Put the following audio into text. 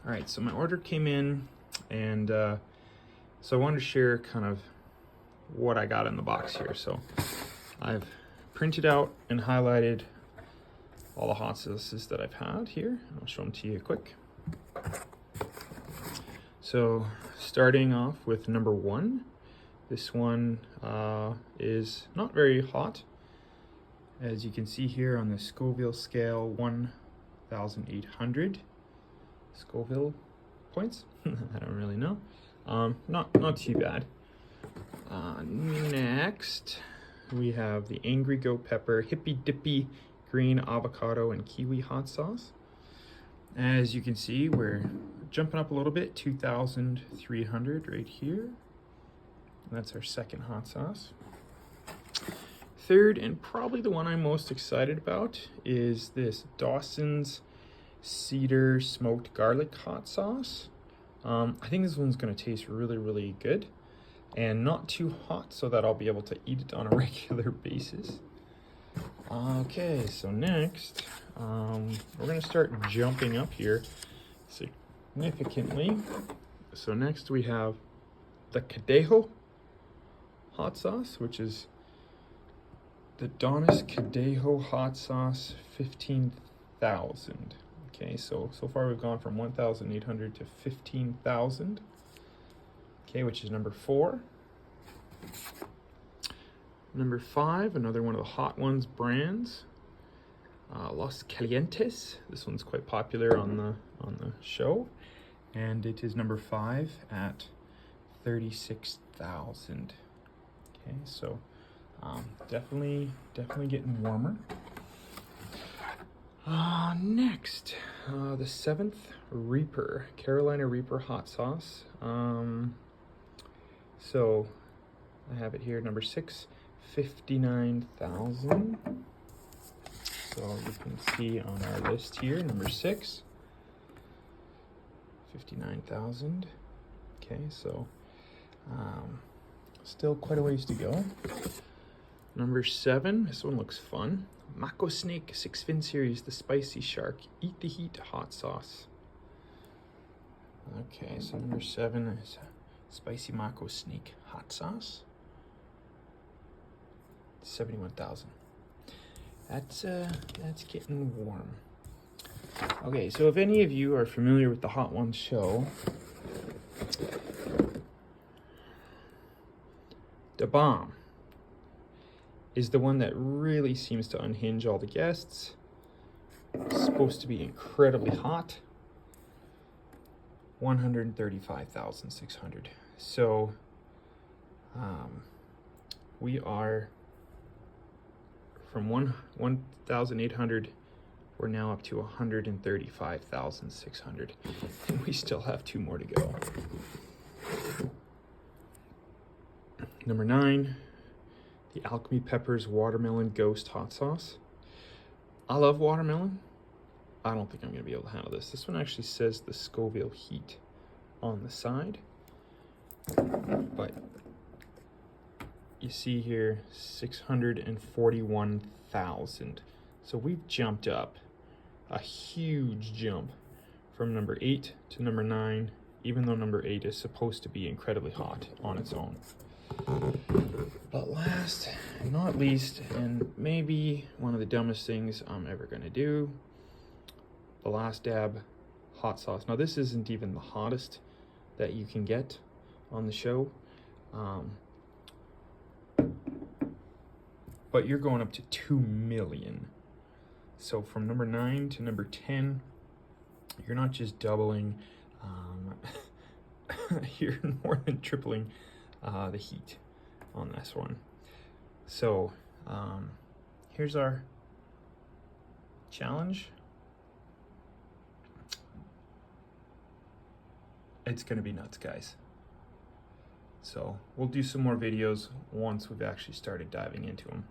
All right, so my order came in, and so I wanted to share kind of what I got in the box here. So I've printed out and highlighted all the hot sauces that I've had here. I'll show them to you quick. So starting off with number 1, this one is not very hot. As you can see here on the Scoville scale, 1,800 Scoville points. I don't really know. Not too bad. Next, we have the Angry Goat Pepper Hippy Dippy Green Avocado and Kiwi Hot Sauce. As you can see, we're jumping up a little bit, 2,300 right here. That's our second hot sauce. Third, and probably the one I'm most excited about, is this Dawson's Cedar Smoked Garlic Hot Sauce. I think this one's going to taste really, really good and not too hot so that I'll be able to eat it on a regular basis. Okay, so next, we're going to start jumping up here significantly. So next we have the Cadejo Hot Sauce, which is the Donnis Cadejo Hot Sauce 15,000. Okay, so far we've gone from 1,800 to 15,000. Okay, which is number 4. Number 5, another one of the Hot Ones brands, Los Calientes. This one's quite popular on the show, and it is number 5 at 36,000. Okay, so definitely getting warmer. Next, the 7th Reaper, Carolina Reaper Hot Sauce. So I have it here, number 6, 59,000. So you can see on our list here, number 6, 59,000. Okay, so still quite a ways to go. Number 7, this one looks fun. Mako Snake 6-fin series, the Spicy Shark Eat the Heat Hot Sauce. Okay, so number 7 is Spicy Mako Snake Hot Sauce. 71,000. That's getting warm. Okay, so if any of you are familiar with the Hot Ones show, the bomb is the one that really seems to unhinge all the guests. It's supposed to be incredibly hot. 135,600. So we are from 1,800, we're now up to 135,600, and we still have 2 more to go. Number 9, the Alchemy Peppers Watermelon Ghost Hot Sauce. I love watermelon. I don't think I'm going to be able to handle this. This one actually says the Scoville heat on the side, but you see here 641,000. So we've jumped up a huge jump from number 8 to number 9, even though number 8 is supposed to be incredibly hot on its own. But last and not least, and maybe one of the dumbest things I'm ever going to do, the Last Dab Hot Sauce. Now this isn't even the hottest that you can get on the show, but you're going up to 2 million. So from number 9 to number 10, you're not just doubling, you're more than tripling the heat on this one. So here's our challenge. It's gonna be nuts, guys. So we'll do some more videos once we've actually started diving into them.